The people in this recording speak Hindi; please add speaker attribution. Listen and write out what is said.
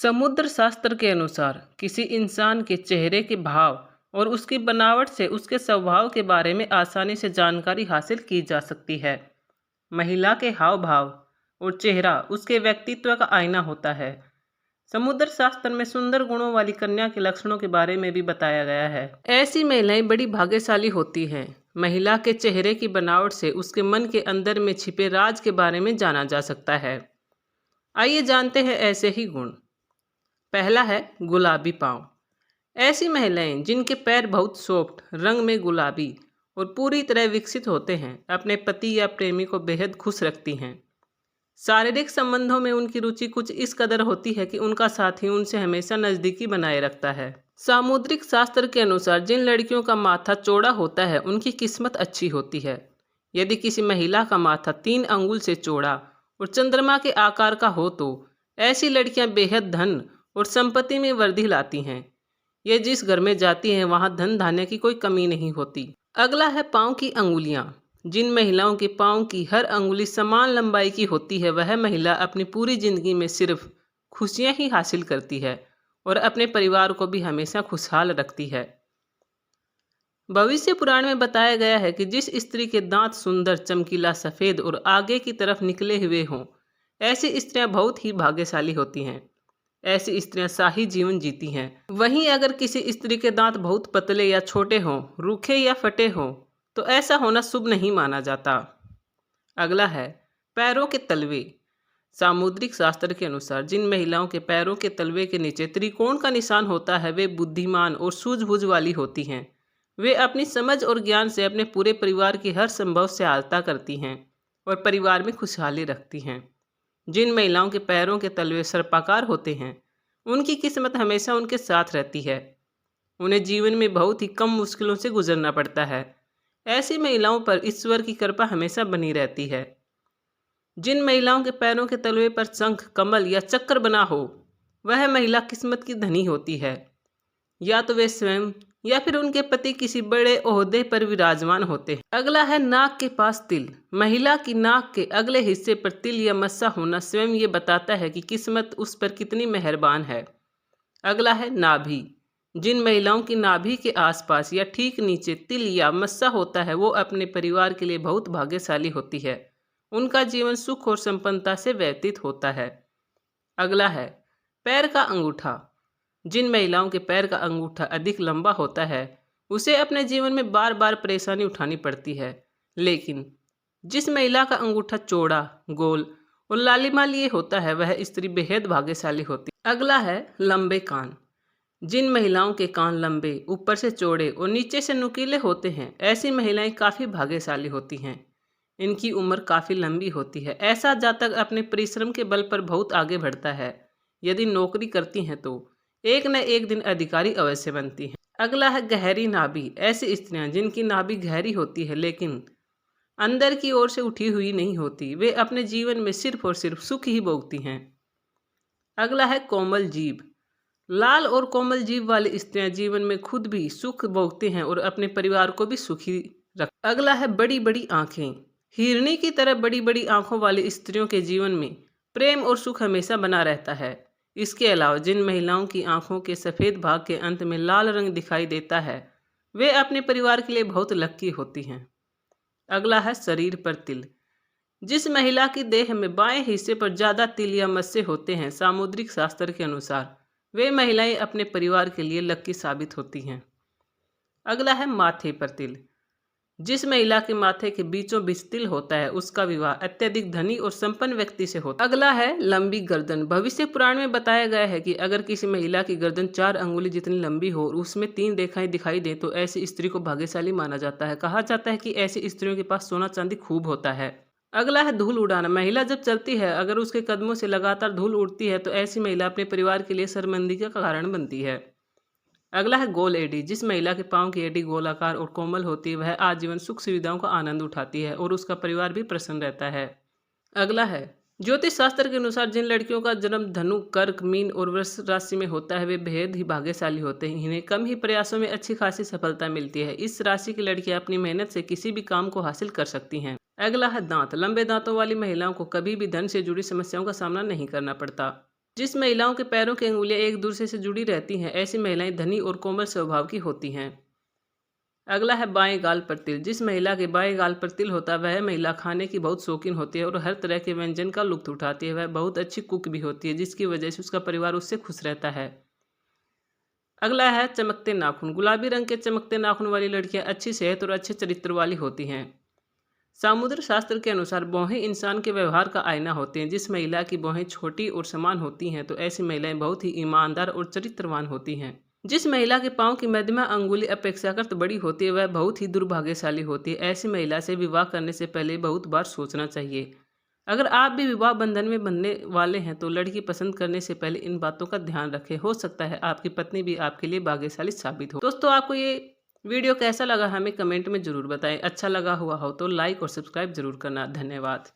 Speaker 1: समुद्र शास्त्र के अनुसार किसी इंसान के चेहरे के भाव और उसकी बनावट से उसके स्वभाव के बारे में आसानी से जानकारी हासिल की जा सकती है। महिला के हाव भाव और चेहरा उसके व्यक्तित्व का आईना होता है। समुद्र शास्त्र में सुंदर गुणों वाली कन्या के लक्षणों के बारे में भी बताया गया है। ऐसी महिलाएं बड़ी भाग्यशाली होती हैं। महिला के चेहरे की बनावट से उसके मन के अंदर में छिपे राज के बारे में जाना जा सकता है। आइए जानते हैं ऐसे ही गुण। पहला है गुलाबी पाँव। ऐसी महिलाएं जिनके पैर बहुत सॉफ्ट, रंग में गुलाबी और पूरी तरह विकसित होते हैं, अपने पति या प्रेमी को बेहद खुश रखती हैं। शारीरिक संबंधों में उनकी रुचि कुछ इस कदर होती है कि उनका साथी उनसे हमेशा नज़दीकी बनाए रखता है। सामुद्रिक शास्त्र के अनुसार जिन लड़कियों का माथा चौड़ा होता है उनकी किस्मत अच्छी होती है। यदि किसी महिला का माथा 3 अंगुल से चौड़ा और चंद्रमा के आकार का हो तो ऐसी लड़कियां बेहद धन और संपत्ति में वृद्धि लाती हैं। ये जिस घर में जाती हैं वहाँ धन धान्य की कोई कमी नहीं होती। अगला है पाँव की अंगुलियाँ। जिन महिलाओं के पाँव की हर अंगुली समान लंबाई की होती है वह महिला अपनी पूरी जिंदगी में सिर्फ खुशियाँ ही हासिल करती है और अपने परिवार को भी हमेशा खुशहाल रखती है। भविष्य पुराण में बताया गया है कि जिस स्त्री के दांत सुंदर, चमकीला, सफ़ेद और आगे की तरफ निकले हुए हों, ऐसी स्त्रियां बहुत ही भाग्यशाली होती हैं। ऐसी स्त्रियां शाही जीवन जीती हैं। वहीं अगर किसी स्त्री के दांत बहुत पतले या छोटे हों, रूखे या फटे हों, तो ऐसा होना शुभ नहीं माना जाता। अगला है पैरों के तलवे। सामुद्रिक शास्त्र के अनुसार जिन महिलाओं के पैरों के तलवे के नीचे त्रिकोण का निशान होता है वे बुद्धिमान और सूझबूझ वाली होती हैं। वे अपनी समझ और ज्ञान से अपने पूरे परिवार की हर संभव सहायता करती हैं और परिवार में खुशहाली रखती हैं। जिन महिलाओं के पैरों के तलवे सर्पाकार होते हैं उनकी किस्मत हमेशा उनके साथ रहती है। उन्हें जीवन में बहुत ही कम मुश्किलों से गुजरना पड़ता है। ऐसी महिलाओं पर ईश्वर की कृपा हमेशा बनी रहती है। जिन महिलाओं के पैरों के तलवे पर शंख, कमल या चक्र बना हो वह महिला किस्मत की धनी होती है। या तो वे स्वयं या फिर उनके पति किसी बड़े ओहदे पर विराजमान होते हैं। अगला है नाक के पास तिल। महिला की नाक के अगले हिस्से पर तिल या मस्सा होना स्वयं ये बताता है कि किस्मत उस पर कितनी मेहरबान है। अगला है नाभि। जिन महिलाओं की नाभि के आसपास या ठीक नीचे तिल या मस्सा होता है वो अपने परिवार के लिए बहुत भाग्यशाली होती है। उनका जीवन सुख और संपन्नता से व्यतीत होता है। अगला है पैर का अंगूठा। जिन महिलाओं के पैर का अंगूठा अधिक लंबा होता है उसे अपने जीवन में बार बार परेशानी उठानी पड़ती है, लेकिन जिस महिला का अंगूठा चौड़ा, गोल और लालिमालिए होता है वह स्त्री बेहद भाग्यशाली होती है। अगला है लंबे कान। जिन महिलाओं के कान लंबे, ऊपर से चौड़े और नीचे से नुकीले होते हैं ऐसी महिलाएं काफ़ी भाग्यशाली होती हैं। इनकी उम्र काफ़ी लंबी होती है। ऐसा जातक अपने परिश्रम के बल पर बहुत आगे बढ़ता है। यदि नौकरी करती हैं तो एक न एक दिन अधिकारी अवश्य बनती हैं। अगला है गहरी नाभि। ऐसी स्त्रियां जिनकी नाभि गहरी होती है लेकिन अंदर की ओर से उठी हुई नहीं होती, वे अपने जीवन में सिर्फ और सिर्फ सुख ही भोगती हैं। अगला है कोमल जीभ। लाल और कोमल जीभ वाली स्त्रियां जीवन में खुद भी सुख भोगती हैं और अपने परिवार को भी सुखी रख। अगला है बड़ी बड़ी आँखें। हिरनी की तरह बड़ी बड़ी आँखों वाली स्त्रियों के जीवन में प्रेम और सुख हमेशा बना रहता है। इसके अलावा जिन महिलाओं की आंखों के सफ़ेद भाग के अंत में लाल रंग दिखाई देता है वे अपने परिवार के लिए बहुत लकी होती हैं। अगला है शरीर पर तिल। जिस महिला की देह में बाएं हिस्से पर ज़्यादा तिल या मस्से होते हैं सामुद्रिक शास्त्र के अनुसार वे महिलाएं अपने परिवार के लिए लकी साबित होती हैं। अगला है माथे पर तिल। जिस महिला के माथे के बीचों बीच तिल होता है उसका विवाह अत्यधिक धनी और संपन्न व्यक्ति से होता है। अगला है लंबी गर्दन। भविष्य पुराण में बताया गया है कि अगर किसी महिला की गर्दन 4 अंगुली जितनी लंबी हो और उसमें 3 रेखाएं दिखाई दे तो ऐसी स्त्री को भाग्यशाली माना जाता है। कहा जाता है कि ऐसी स्त्रियों के पास सोना चांदी खूब होता है। अगला है धूल उड़ाना। महिला जब चलती है अगर उसके कदमों से लगातार धूल उड़ती है तो ऐसी महिला अपने परिवार के लिए शर्मिंदगी का कारण बनती है। अगला है गोल एड़ी। जिस महिला के पाँव की एड़ी गोलाकार और कोमल होती है वह आजीवन सुख सुविधाओं का आनंद उठाती है और उसका परिवार भी प्रसन्न रहता है। अगला है ज्योतिष शास्त्र के अनुसार जिन लड़कियों का जन्म धनु, कर्क, मीन और वृष राशि में होता है वे बेहद ही भाग्यशाली होते हैं। इन्हें कम ही प्रयासों में अच्छी खासी सफलता मिलती है। इस राशि की लड़कियां अपनी मेहनत से किसी भी काम को हासिल कर सकती हैं। अगला है दांत। लंबे दांतों वाली महिलाओं को कभी भी धन से जुड़ी समस्याओं का सामना नहीं करना पड़ता। जिस महिलाओं के पैरों की अंगुलियां एक दूसरे से जुड़ी रहती हैं, ऐसी महिलाएं धनी और कोमल स्वभाव की होती हैं। अगला है बाएं गाल पर तिल। जिस महिला के बाएं गाल पर तिल होता है वह महिला खाने की बहुत शौकीन होती है और हर तरह के व्यंजन का लुत्फ उठाती है। वह बहुत अच्छी कुक भी होती है, जिसकी वजह से उसका परिवार उससे खुश रहता है। अगला है चमकते नाखून। गुलाबी रंग के चमकते नाखून वाली लड़कियां अच्छी सेहत और अच्छे चरित्र वाली होती हैं। सामुद्र शास्त्र के अनुसार भौहें इंसान के व्यवहार का आईना होती हैं। जिस महिला की भौहें छोटी और समान होती हैं तो ऐसी महिलाएं बहुत ही ईमानदार और चरित्रवान होती हैं। जिस महिला के पांव की मध्यमा अंगुली अपेक्षाकृत बड़ी होती है वह बहुत ही दुर्भाग्यशाली होती है। ऐसी महिला से विवाह करने से पहले बहुत बार सोचना चाहिए। अगर आप भी विवाह बंधन में बनने वाले हैं तो लड़की पसंद करने से पहले इन बातों का ध्यान रखें। हो सकता है आपकी पत्नी भी आपके लिए भाग्यशाली साबित हो। दोस्तों, आपको ये वीडियो कैसा लगा हमें कमेंट में ज़रूर बताएं। अच्छा लगा हुआ हो तो लाइक और सब्सक्राइब जरूर करना। धन्यवाद।